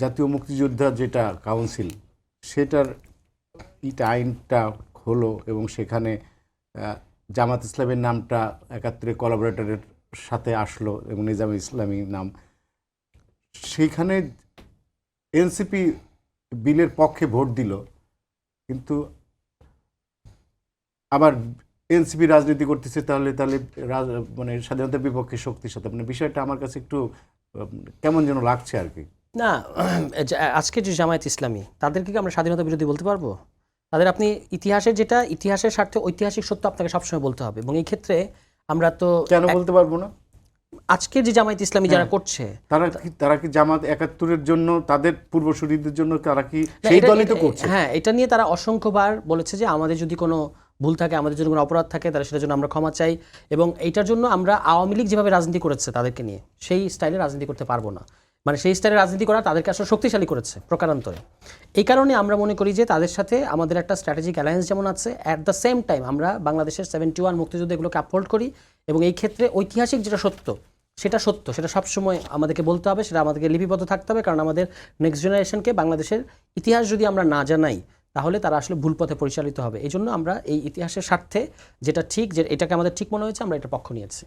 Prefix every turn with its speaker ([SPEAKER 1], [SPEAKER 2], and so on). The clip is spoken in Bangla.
[SPEAKER 1] জাতীয় মুক্তিযোদ্ধা যেটা কাউন্সিল সেটার আইনটা হলো এবং সেখানে জামাত ইসলামের নামটা ৭১ কোলাবরেটরের সাথে আসলো এবং নিজাম ইসলামী নাম, সেইখানে এনসিপি বিলের পক্ষে ভোট দিল, কিন্তু আবার এনসিপি রাজনীতি করতেছে, তাহলে মানে স্বাধীনতার বিপক্ষে শক্তির সাথে, মানে বিষয়টা আমার কাছে একটু কেমন যেন লাগছে আর কি।
[SPEAKER 2] না, আজকে যে জামায়াত ইসলামী তাদেরকে কি আমরা স্বাধীনতা বিরোধী বলতে পারবো? তাদের আপনি ইতিহাসের স্বার্থে ঐতিহাসিক সত্য আপনাকে সবসময় বলতে হবে, এবং এই ক্ষেত্রে আমরা তো
[SPEAKER 1] কেন বলতে পারবো না?
[SPEAKER 2] আজকের যে জামায়াত ইসলামী যারা করছে
[SPEAKER 1] তারা কি জামাত ৭১-এর জন্য, তাদের পূর্বসূরিদের জন্য তারা কি সেই দলই তো করছে?
[SPEAKER 2] হ্যাঁ, এটা নিয়ে তারা অসংখ্যবার বলেছে যে আমাদের যদি কোনো ভুল থাকে, আমাদের যদি কোনো অপরাধ থাকে, তাহলে সেটার জন্য আমরা ক্ষমা চাই, এবং এইটার জন্য আমরা আওয়ামী লীগ যেভাবে রাজনীতি করেছে তাদেরকে নিয়ে সেই স্টাইলে রাজনীতি করতে পারবো না। মানে সেই স্টাইলে রাজনীতি করা তাদেরকে আসলে শক্তিশালী করেছে প্রকারান্তরে। এই কারণে আমরা মনে করি যে তাদের সাথে আমাদের একটা স্ট্র্যাটেজিক অ্যালায়েন্স যেমন আছে, অ্যাট দ্য সেম টাইম আমরা বাংলাদেশের 71 মুক্তিযুদ্ধ এগুলোকে আপহোল্ড করি, এবং এই ক্ষেত্রে ঐতিহাসিক যেটা সত্য সেটা সবসময় আমাদেরকে বলতে হবে, সেটা আমাদেরকে লিপিবদ্ধ থাকতে হবে, কারণ আমাদের নেক্সট জেনারেশনকে বাংলাদেশের ইতিহাস যদি আমরা না জানাই তাহলে তারা আসলে ভুল পথে পরিচালিত হবে। এই জন্য আমরা এই ইতিহাসের স্বার্থে যেটা ঠিক, যে এটাকে আমাদের ঠিক মনে হয়েছে, আমরা এটা পক্ষ নিয়েছি।